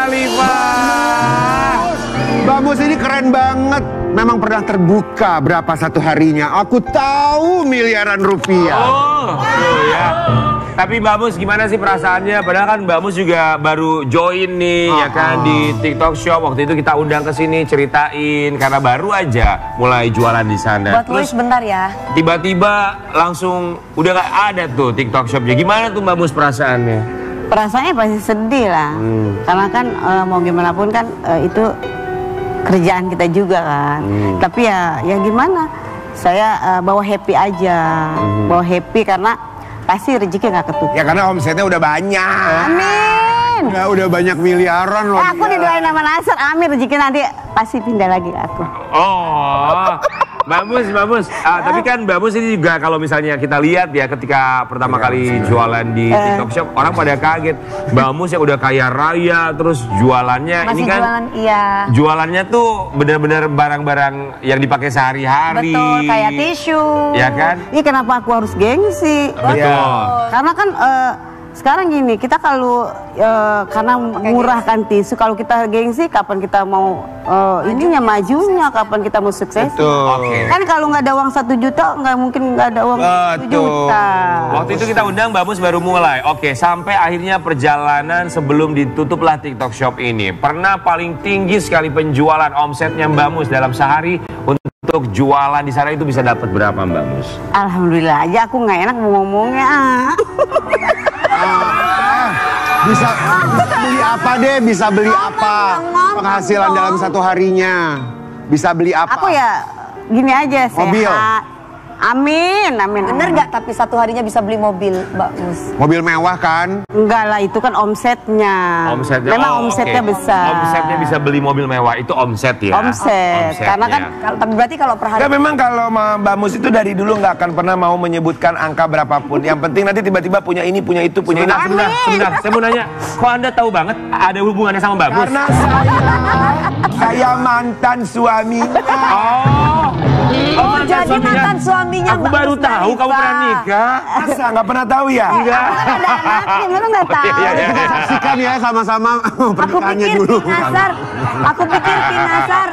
Khalifah. Mbak Mus ini keren banget. Memang pernah terbuka berapa satu harinya. Aku tahu miliaran rupiah. Oh ya. Tapi Mbak Mus gimana sih perasaannya? Padahal kan Mbak Mus juga baru join nih ya kan di TikTok Shop. Waktu itu kita undang ke sini ceritain karena baru aja mulai jualan di sana. Buat Louis bentar ya. Tiba-tiba langsung udah gak ada tuh TikTok Shopnya. Gimana tuh Mbak Mus perasaannya? Perasaannya pasti sedih lah. Karena kan mau gimana pun kan itu kerjaan kita juga kan. Tapi ya gimana? Saya bawa happy aja. Bawa happy karena pasti rezeki nggak ketutup. Ya karena omsetnya udah banyak. Amin. Ya udah banyak miliaran loh. Aku didoain sama Nasir. Amin, rezeki nanti pasti pindah lagi ke aku. Oh, Mbak Mus. Tapi kan Mbak Mus ini juga kalau misalnya kita lihat ya ketika pertama kali jualan di TikTok Shop, orang pada kaget. Mbak Mus yang udah kaya raya, terus jualannya Masih ini kan jualan, iya. Jualannya tuh benar-benar barang-barang yang dipakai sehari-hari. Betul, kayak tisu. Ya kan? Ini kenapa aku harus gengsi? Betul. Karena kan sekarang gini, kita kalau karena murah kan tisu, kalau kita gengsi, kapan kita mau ininya majunya, kapan kita mau sukses? Oke. Kan kalau nggak ada uang 1 juta, nggak mungkin nggak ada uang 1 juta. Waktu itu kita undang Mbak Mus baru mulai. Oke, sampai akhirnya perjalanan sebelum ditutuplah TikTok Shop ini. Pernah paling tinggi sekali penjualan omsetnya Mbak Mus dalam sehari untuk jualan di sana itu bisa dapat berapa Mbak Mus? Alhamdulillah aja aku nggak enak mau ngomongnya. Bisa beli apa deh? Bisa beli apa? Penghasilan dalam satu harinya. Bisa beli apa? Aku ya gini aja, Mobil. sehat. Amin. Bener nggak tapi satu harinya bisa beli mobil, Mbak Mus? Mobil mewah kan? Enggak lah, itu kan omsetnya. Memang omsetnya oke. besar. Omsetnya bisa beli mobil mewah, itu omset ya? Omset. Karena kan Tapi berarti kalau per hari Ya memang kalau Mbak Mus itu dari dulu nggak akan pernah mau menyebutkan angka berapapun. Yang penting nanti tiba-tiba punya ini, punya itu, punya ini. Sebentar. Saya mau nanya, kok Anda tahu banget ada hubungannya sama Mbak Mus? Karena saya mantan suaminya. Oh, jadi mantan suaminya Aku Mbak baru Mus tahu kamu pernah nikah. Masa nggak pernah tahu ya? Enggak. ada anaknya, masa nggak tahu. Saksikan ya sama-sama Aku pernikahannya pikir dulu. Aku pikir Kinasar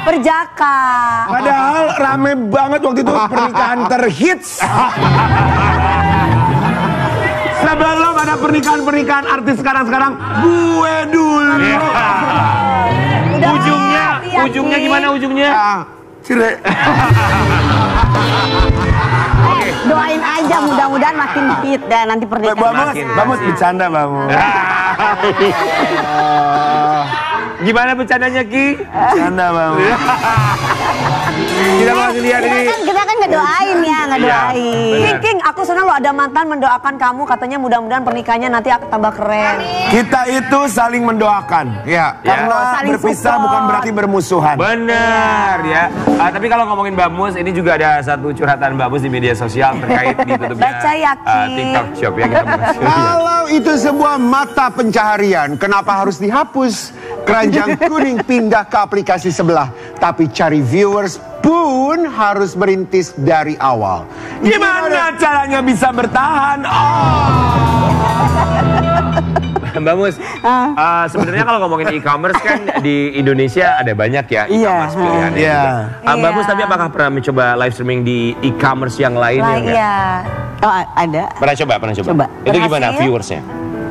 perjaka. Padahal rame banget waktu itu pernikahan terhits. Sebelum ada pernikahan artis sekarang, gue dulu. Ujungnya gimana ujungnya? Cile. Doain aja, mudah-mudahan makin fit dan nanti pernikahan. Mbak Mus bercanda, Mbak Mus. Gimana bercandanya Ki? Bercanda, Mbak Mus. Kita masih lihat ini. Kita kan ngedoain ya, ngedoain. King, aku senang lo ada mantan mendoakan kamu, katanya mudah-mudahan pernikahannya nanti akan tambah keren. Kita itu saling mendoakan. Ya. Karena Saling berpisah support. bukan berarti bermusuhan. Benar ya. Tapi kalau ngomongin Mbak Mus, ini juga ada satu curhatan Mbak Mus di media sosial terkait ditutupnya Baca ya, Ki. TikTok Shop ya kita bahas. Kalau itu sebuah mata pencaharian, kenapa harus dihapus? Keranjang kuning pindah ke aplikasi sebelah, tapi cari viewers pun harus merintis dari awal. Gimana caranya bisa bertahan? Mbak Mus, sebenarnya kalau ngomongin e-commerce kan di Indonesia ada banyak ya e-commerce pilihannya. Iya. Mbak Mus, tapi apakah pernah mencoba live streaming di e-commerce yang lain ya? Iya. Oh, ada. Pernah coba? Coba. Itu gimana Berhasil? viewersnya?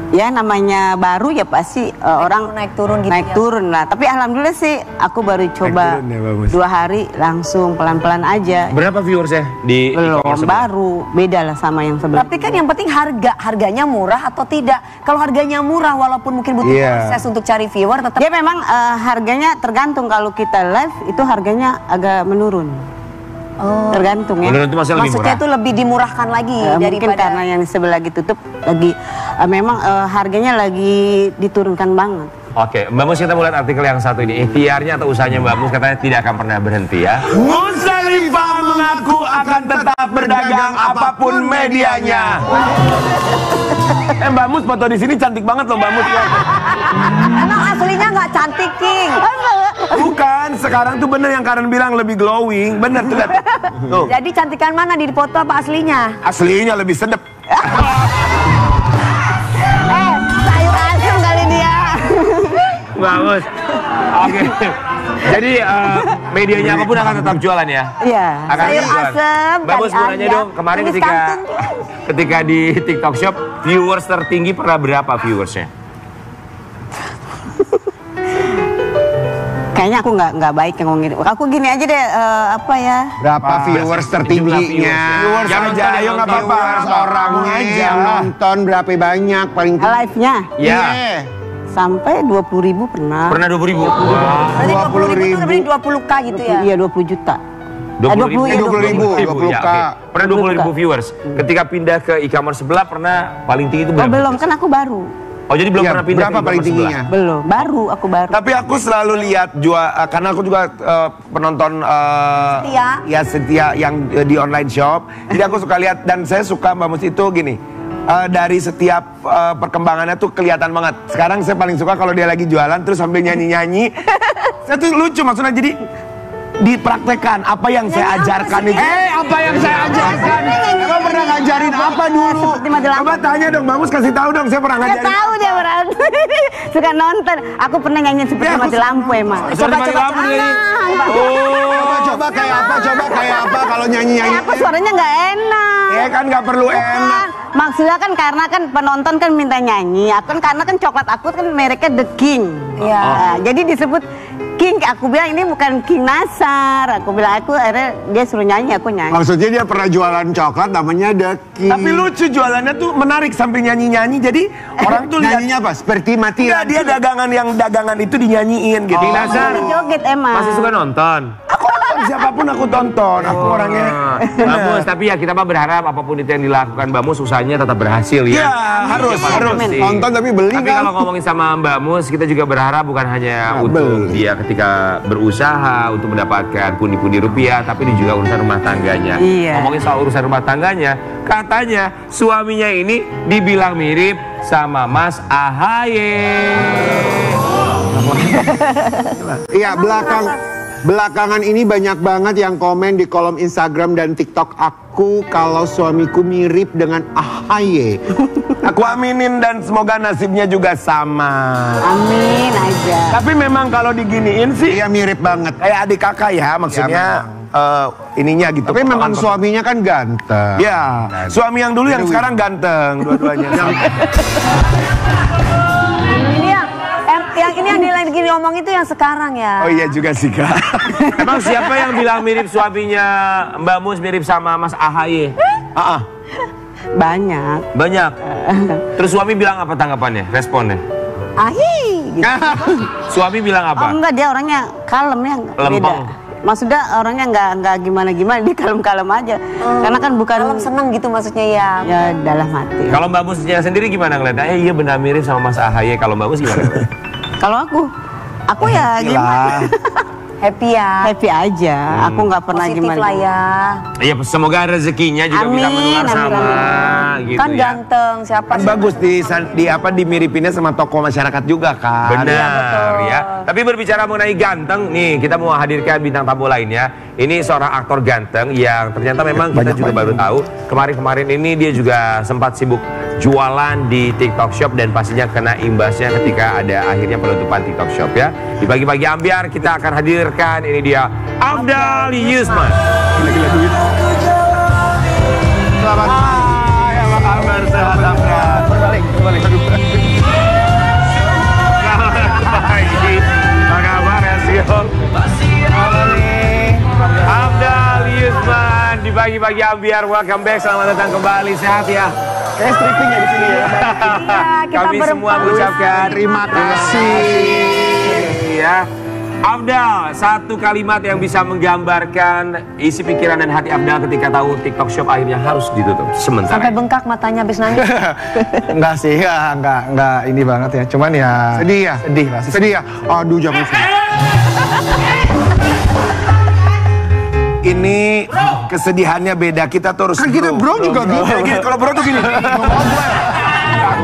Ya namanya baru ya pasti orang naik turun gitu naik ya. turun lah. Tapi alhamdulillah sih aku baru coba turun ya, bagus. 2 hari langsung pelan-pelan aja. Berapa viewersnya di Belum, e-commerce? baru beda lah sama yang sebelumnya. Tapi kan yang penting harganya murah atau tidak. Kalau harganya murah walaupun mungkin butuh proses untuk cari viewer tetap. Ya memang harganya tergantung, kalau kita live itu harganya agak menurun. Oh. Tergantung ya. Menurut itu masih lebih Maksudnya murah? itu lebih dimurahkan lagi Mungkin daripada karena yang sebelah lagi tutup lagi memang harganya lagi diturunkan banget. Oke, Mbak Mus, kita mulai artikel yang satu ini. Ikhtiarnya atau usahanya Mbak Mus katanya tidak akan pernah berhenti ya. Mustalifah mengaku akan tetap berdagang apapun medianya. Mbak Mus foto di sini cantik banget loh Mbak Mus. Emang aslinya nggak cantik, King. Bukan, sekarang tuh bener yang Karen bilang lebih glowing. Bener tuh lihat. Tuh. Jadi cantikan mana di foto apa aslinya? Aslinya lebih sedep. Sayur asem kali dia. Bagus. Oke. Jadi medianya apapun akan tetap jualan ya? Iya. Akan Sayur jualan. asem, Bagus, kali mau nanya aja. dong, kemarin Tulis ketika kantun. di TikTok Shop, viewers tertinggi pernah berapa viewersnya? Kayaknya aku nggak baik ngomongin. Aku gini aja deh, apa ya? Berapa viewers tertingginya? Viewers Yang aja, nonton, ayo nggak apa-apa. Viewers orangnya aja. yang nonton berapa banyak paling tinggi? Live-nya Ya. Iya. sampai 20.000 pernah. Pernah 20.000. Wah. Berarti 20.000 itu berarti 20K gitu ya? Iya 20 juta. 20.000, ya, oke. Pernah 20.000 viewers. Ketika pindah ke e-commerce sebelah pernah paling tinggi itu Oh, berapa? belum, kan aku baru. Oh, jadi belum Iya, pernah pindah berapa ke paling e-commerce sebelah? tingginya? Belum, baru aku baru. Tapi aku selalu lihat karena aku juga penonton Setia. ya setia yang di online shop. Jadi aku suka lihat dan saya suka Mbak Mus itu gini. Dari setiap perkembangannya tuh kelihatan banget. Sekarang saya paling suka kalau dia lagi jualan terus sambil nyanyi-nyanyi. Saya tuh lucu maksudnya jadi dipraktekan apa yang saya ajarkan itu. Apa yang saya ajarkan? Kamu pernah ngajarin apa dulu? Seperti mati lampu. Coba tanya dong, Mbak Mus kasih tahu dong, saya pernah Nggak ngajarin. tahu dia berarti. Suka nonton. Aku pernah nyanyi seperti mati lampu emang. Seperti mati lampu dia ini. Coba kayak apa? Coba kayak apa kalau nyanyi-nyanyi? Aku suaranya nggak enak. Ya kan nggak perlu enak. Maksudnya kan karena kan penonton kan minta nyanyi. Aku kan karena kan coklat aku kan mereknya The King. Iya. Nah, jadi disebut King. Aku bilang ini bukan King Nasar. Aku bilang akhirnya dia suruh nyanyi, aku nyanyi. Maksudnya dia pernah jualan coklat namanya The King. Tapi lucu jualannya tuh menarik sambil nyanyi-nyanyi. Jadi orang tuh lihat Nyanyinya apa? Seperti mati Enggak, dia dagangan itu dinyanyiin gitu. King Nasar. Joget emang. Masih suka nonton? Aku nonton, siapapun aku tonton. Aku orangnya. Mbak Mus, tapi ya kita mah berharap apapun itu yang dilakukan Mbak Mus, usahanya tetap berhasil ya. Ya, harus. Pasti. Nonton tapi beli Tapi kan? kalau ngomongin sama Mbak Mus, kita juga berharap bukan hanya untuk beli. dia ketika berusaha untuk mendapatkan pundi-pundi rupiah, tapi ini juga urusan rumah tangganya. Iya. Ngomongin soal urusan rumah tangganya, katanya suaminya ini dibilang mirip sama Mas Ahaye. Iya, belakangan ini banyak banget yang komen di kolom Instagram dan TikTok aku kalau suamiku mirip dengan Ahaye. Aku aminin dan semoga nasibnya juga sama. Amin aja. Tapi memang kalau diginiin sih Iya mirip banget. kayak adik kakak ya, maksudnya ininya gitu. Tapi memang Potongan- suaminya kan ganteng. Ya, suami yang dulu yang Dewi. sekarang ganteng dua-duanya. Ini yang lagi ngomong itu yang sekarang ya. Oh iya juga sih Kak. Emang siapa yang bilang mirip suaminya Mbak Mus mirip sama Mas Ahaye? Banyak. Banyak. Terus suami bilang apa tanggapannya, responnya? Ahi. Gitu. Suami bilang Oh apa? enggak, dia orangnya kalem ya, beda. Lempeng. Maksudnya orangnya nggak gimana-gimana, dia kalem-kalem aja. Karena kan bukan Kalau seneng gitu maksudnya ya. ya dalam hati. Kalau Mbak Musnya sendiri gimana ngeliatnya? Iya benar mirip sama Mas Ahaye. Kalau Mbak Mus gimana? Kalau aku ya gimana? Happy ya. Happy aja. Aku nggak pernah Positif gimana. lah ya. Iya, semoga rezekinya juga bisa Amin, menular amin, sama gitu Kan ya. ganteng siapa Kan sih? bagus dimiripinnya sama tokoh masyarakat juga kan. Benar ya. Tapi berbicara mengenai ganteng, nih kita mau hadirkan bintang tamu lainnya. Ini seorang aktor ganteng yang ternyata memang kita juga baru tahu. Kemarin-kemarin ini dia juga sempat sibuk jualan di TikTok Shop dan pastinya kena imbasnya ketika ada akhirnya penutupan TikTok Shop ya. Di pagi-pagi ambiar kita akan hadirkan ini dia Afdal Yusman. Selamat Hai, apa kabar? Sehat Afdal? Berbalik. Apa kabar ya, Sion? Halo nih. Afdal Yusman di pagi-pagi ambiar, welcome back, selamat datang kembali, sehat ya? Kayak stripping ya di sini ya. Iya, kita Kami semua mengucapkan Terima kasih. ya. Afdal, satu kalimat yang bisa menggambarkan isi pikiran dan hati Afdal ketika tahu TikTok Shop akhirnya harus ditutup sementara. Sampai bengkak matanya habis nangis. Enggak sih, ya enggak ini banget ya. Cuman ya Sedih ya? Sedih pasti. Sedih ya? Aduh jangan sedih. Ini kesedihannya beda, kita terus Kan kita bro juga gitu. Kalau bro tuh gini.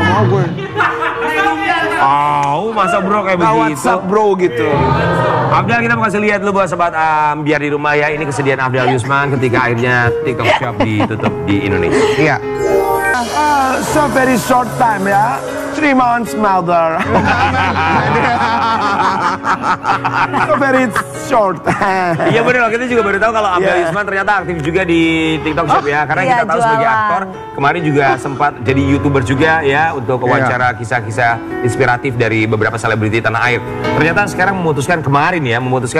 Mau gue. Masa bro kayak Nah, begitu? WhatsApp bro gitu. Abdal, kita mau kasih lihat dulu buat sobat biar di rumah ya. Ini kesedihan Afdal Yusman ketika akhirnya TikTok Shop ditutup di Indonesia. Iya. So very short time ya. 3 months mother. Very short. Iya benar, kita juga baru tahu kalau Afdal Yusman ternyata aktif juga di TikTok Shop ya. Karena kita tahu sebagai aktor, kemarin juga sempat jadi YouTuber juga ya untuk wawancara kisah-kisah inspiratif dari beberapa selebriti tanah air. Ternyata sekarang memutuskan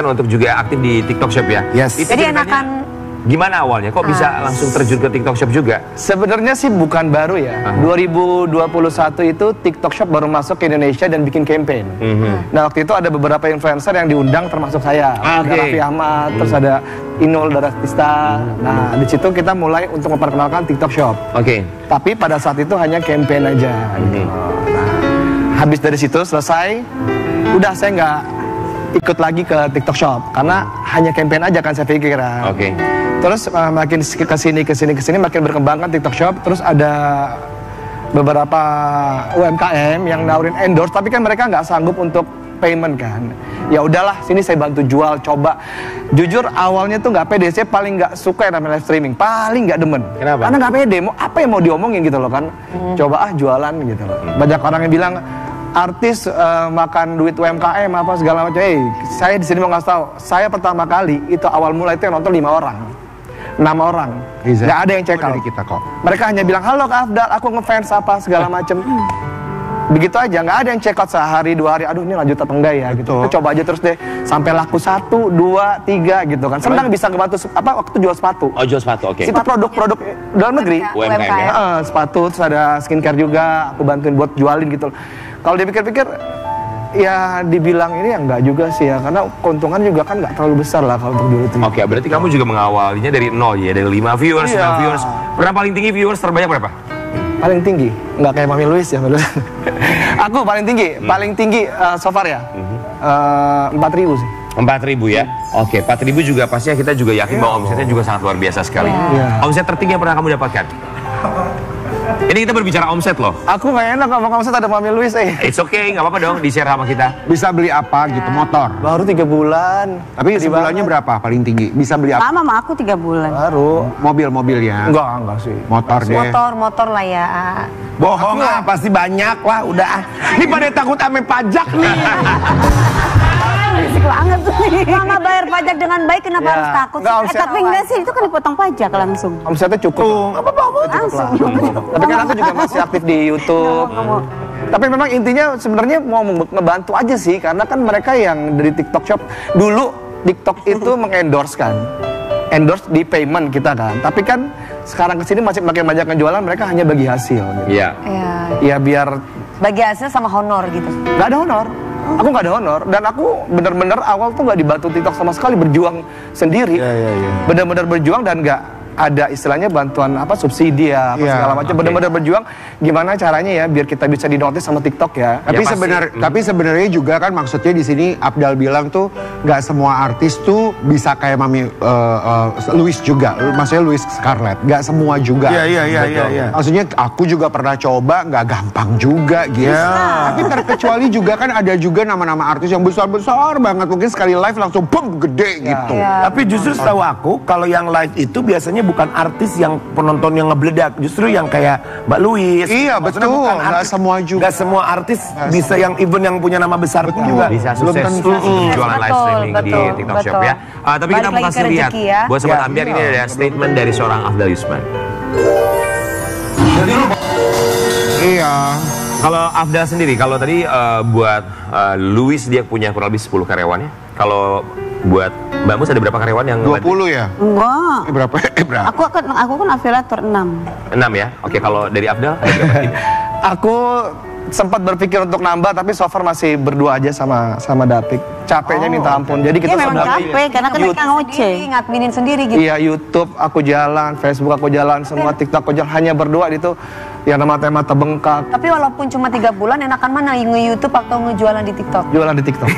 untuk juga aktif di TikTok Shop ya. Yes. Jadi enakan. Gimana awalnya? Kok bisa langsung terjun ke TikTok Shop juga? Sebenarnya sih bukan baru ya. 2021 itu TikTok Shop baru masuk ke Indonesia dan bikin campaign. Nah waktu itu ada beberapa influencer yang diundang termasuk saya. Ada Raffi Ahmad, terus ada Inul Daratista. Nah di situ kita mulai untuk memperkenalkan TikTok Shop. Tapi pada saat itu hanya campaign aja. Gitu. Nah, habis dari situ selesai, udah saya nggak ikut lagi ke TikTok Shop karena hanya campaign aja kan saya pikir. Terus makin kesini makin berkembang kan TikTok Shop. Terus ada beberapa UMKM yang nawarin endorse, tapi kan mereka nggak sanggup untuk payment kan. Ya udahlah, sini saya bantu jual, coba. Jujur awalnya tuh nggak pede, saya paling nggak suka yang namanya live streaming, paling nggak demen. Kenapa? Karena nggak pede, apa yang mau diomongin gitu loh kan. Coba jualan gitu loh. Banyak orang yang bilang artis makan duit UMKM apa segala macam. Saya di sini mau ngasih tahu, saya pertama kali itu awal mulai itu yang nonton 5 orang. 6 orang, nggak ada yang check out. Kita kok. Mereka hanya bilang, halo Kak Afdal, aku ngefans apa segala macem. Begitu aja, nggak ada yang check out sehari 2 hari. Aduh ini lanjut apa enggak ya? Gitu. Kita coba aja terus deh, sampai laku 1, 2, 3 gitu kan. Senang bisa ngebantu waktu jual sepatu. Oh jual sepatu, oke. Itu produk-produk dalam negeri. UMKM ya? Sepatu, terus ada skincare juga. Aku bantuin buat jualin gitu. Kalau dipikir-pikir, ya dibilang ini ya enggak juga sih ya, karena keuntungan juga kan nggak terlalu besar lah kalau untuk jual itu. Oke, berarti kamu juga mengawalinya dari 0 ya, dari 5 viewers, 6 viewers. Pernah paling tinggi viewers terbanyak berapa? Paling tinggi, nggak kayak Mami Louis ya. Aku paling tinggi so far ya, 4.000 sih. 4.000 ya? Oke, 4.000 juga pastinya kita juga yakin bahwa omsetnya juga sangat luar biasa sekali. Omset tertinggi yang pernah kamu dapatkan? Ini kita berbicara omset loh. Aku nggak enak ngomong omset, ada Mami Louis. It's okay, nggak apa-apa dong, di-share sama kita. Bisa beli apa gitu, motor? Baru 3 bulan. Tapi sebulannya berapa paling tinggi? Bisa beli apa? Lama sama aku 3 bulan. Baru. Mobil-mobilnya? Enggak sih. Motor deh. Motor lah ya. Bohong pasti banyak lah udah. Ini pada takut ame pajak nih. Risik banget tuh. Mama bayar pajak dengan baik, kenapa harus takut? Tapi enggak sih, itu kan dipotong pajak langsung. Omsetnya cukup. Langsung. Tapi kan aku juga masih aktif di YouTube. Tapi memang intinya sebenarnya mau ngebantu aja sih, karena kan mereka yang dari TikTok Shop dulu TikTok itu mengendorse kan. Endorse di payment kita kan. Tapi kan sekarang kesini masih makin banyak yang jualan, mereka hanya bagi hasil gitu. Iya. Ya biar bagi hasil sama honor gitu. nggak ada honor. Aku nggak ada honor, dan aku bener-bener awal tuh nggak dibantu TikTok sama sekali, berjuang sendiri. Bener-bener berjuang dan nggak ada istilahnya bantuan apa subsidi ya apa segala macam. Bener-bener berjuang gimana caranya ya biar kita bisa dinotis sama TikTok ya. Tapi sebenarnya juga kan maksudnya di sini Afdal bilang tuh nggak semua artis tuh bisa kayak Mami Louis juga. Maksudnya Louis Scarlett, nggak semua juga. Iya. Maksudnya aku juga pernah coba, nggak gampang juga gitu. Tapi terkecuali juga kan ada juga nama-nama artis yang besar-besar banget, mungkin sekali live langsung boom gede gitu. Tapi justru setahu aku kalau yang live itu biasanya bukan artis yang penonton yang ngebledak, justru yang kayak Mbak Louis. Iya betul, nggak semua juga. Nggak semua artis bisa yang even yang punya nama besar pun juga bisa sukses jualan live streaming di TikTok Shop ya. Tapi kita mau kasih lihat buat sobat Ambiar, ini ada statement dari seorang Afdal Yusman. Iya. Kalau Afdal sendiri, kalau tadi buat Louis dia punya kurang lebih 10 karyawannya. Kalau buat Mbak Mus ada berapa karyawan yang 20 ya? Enggak. Berapa? Aku kan afiliator 6. 6 ya? Oke, kalau dari Afdal ada berapa tim? Aku sempat berpikir untuk nambah, tapi so far masih berdua aja sama David. Capeknya minta ampun. Jadi kita Iya memang capek karena kan mereka ngoceh. Ngadminin sendiri gitu. Iya, YouTube aku jalan, Facebook aku jalan, semua TikTok aku jalan, hanya berdua itu yang nama tema terbengkak. Tapi walaupun cuma 3 bulan, enakan mana nge-YouTube atau ngejualan di TikTok? Jualan di TikTok.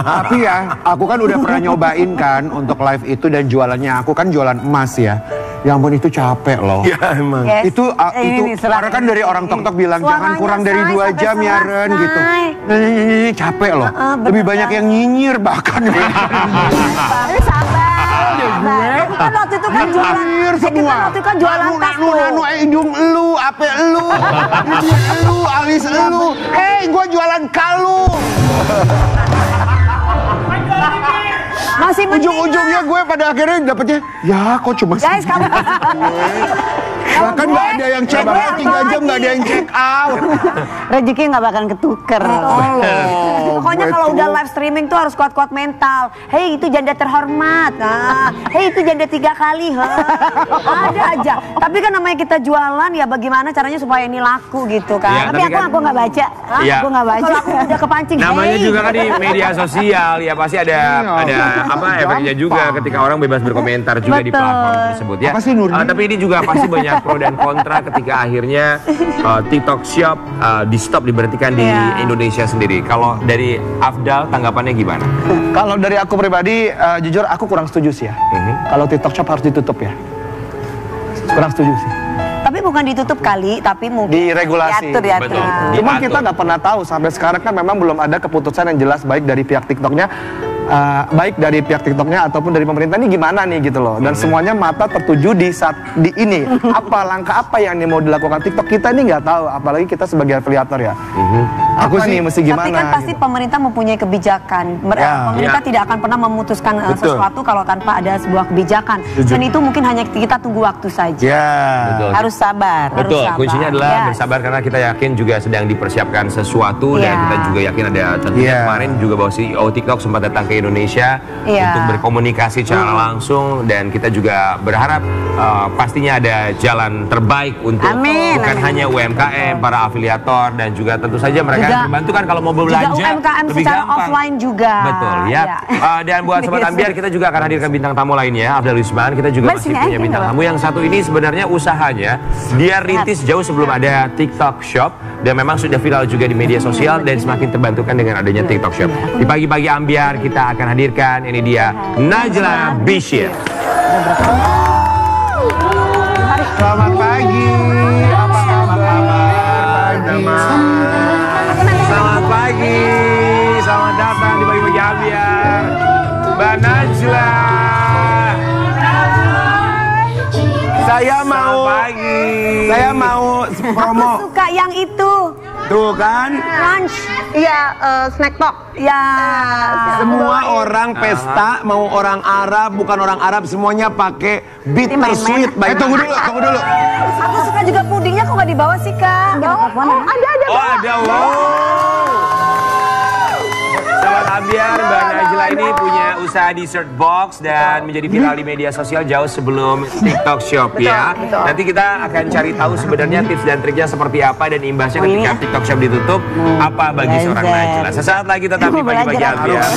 Tapi ya, aku kan udah pernah nyobain kan untuk live itu dan jualannya. Aku kan jualan emas ya. Ya ampun, itu capek loh. Ya emang. Yes. Itu karena kan dari orang TikTok bilang jangan kurang dari 2 jam ya Ren gitu. Capek loh. Lebih banyak yang nyinyir bahkan. Tapi sabar. Kan waktu itu kan jualan. Semua. Waktu itu kan jualan tas tuh. Hidung elu, ape elu, bibir elu, alis elu. Hei, gua jualan kalung. Ujung-ujungnya gue pada akhirnya dapetnya, ya kok cuma Guys, kamu bahkan nggak ada yang check out, 3 jam nggak ada yang check out. Rezeki nggak bakalan ketuker. Pokoknya kalau udah live streaming tuh harus kuat-kuat mental. Hei, itu janda terhormat. Nah, hei, itu janda 3 kali. Ada aja. Tapi kan namanya kita jualan, ya bagaimana caranya supaya ini laku gitu kan. Ya, Tapi tapi aku nggak baca. Iya. Aku nggak baca. Kalau aku udah kepancing, Namanya hey, juga kan gitu. di media sosial ya pasti ada apa efeknya juga ketika orang bebas berkomentar juga di Betul. platform tersebut ya. Apa sih, Nurdi? Tapi ini juga pasti banyak pro dan kontra ketika akhirnya TikTok Shop di stop, diberhentikan di Indonesia sendiri. Kalau dari Afdal tanggapannya gimana? Kalau dari aku pribadi, jujur aku kurang setuju sih ya. Kalau TikTok Shop harus ditutup ya. Kurang setuju sih. Tapi bukan ditutup kali, tapi mungkin Diregulasi. diatur. Betul. Cuma Diatur. kita nggak pernah tahu sampai sekarang kan memang belum ada keputusan yang jelas baik dari pihak TikToknya, ataupun dari pemerintah ini gimana nih gitu loh. Dan semuanya mata tertuju di ini apa langkah apa yang mau dilakukan TikTok, kita ini nggak tahu, apalagi kita sebagai afiliator ya. Aku sih mesti gimana? Tapi kan pasti gitu. pemerintah mempunyai kebijakan. Pemerintah tidak akan pernah memutuskan sesuatu kalau tanpa ada sebuah kebijakan. Dan itu mungkin hanya kita tunggu waktu saja. Ya. Betul. Harus sabar. Betul, sabar. kuncinya adalah Yes. bersabar karena kita yakin juga sedang dipersiapkan sesuatu dan kita juga yakin ada contohnya kemarin juga bahwa CEO TikTok sempat datang ke Indonesia untuk berkomunikasi secara langsung dan kita juga berharap pastinya ada jalan terbaik untuk bukan hanya UMKM, para afiliator dan juga tentu saja mereka yang terbantu kan kalau mau belanja juga UMKM lebih secara gampang. offline juga. Betul ya. Dan buat Sobat Ambiar kita juga akan hadirkan bintang tamu lainnya, Afdal Wisman. Kita juga masih punya bintang tamu yang satu ini sebenarnya usahanya dia rintis jauh sebelum ada TikTok Shop dan memang sudah viral juga di media sosial dan semakin terbantukan dengan adanya TikTok Shop. Di pagi-pagi Ambiar kita akan hadirkan ini dia Najla Bishir. Selamat pagi. Apa kabar? Selamat pagi. Selamat datang di pagi-pagi Ambiar. Mbak Najla. Saya mau promo. Aku suka yang itu. Tuh kan, Lunch. Iya, snack box. Ya. semua orang pesta, mau orang Arab, bukan orang Arab, semuanya pakai bittersweet. Tunggu dulu. Aku suka juga pudingnya, kok nggak dibawa sih, Kak? Ada. Oh ada, wow. Sobat Ambiar, Mbak Najla ini punya usaha dessert box dan menjadi viral di media sosial jauh sebelum TikTok Shop ya. Nanti kita akan cari tahu sebenarnya tips dan triknya seperti apa dan imbasnya ketika TikTok Shop ditutup apa bagi seorang Najla. Sesaat lagi tetap di pagi-pagi Ambiar.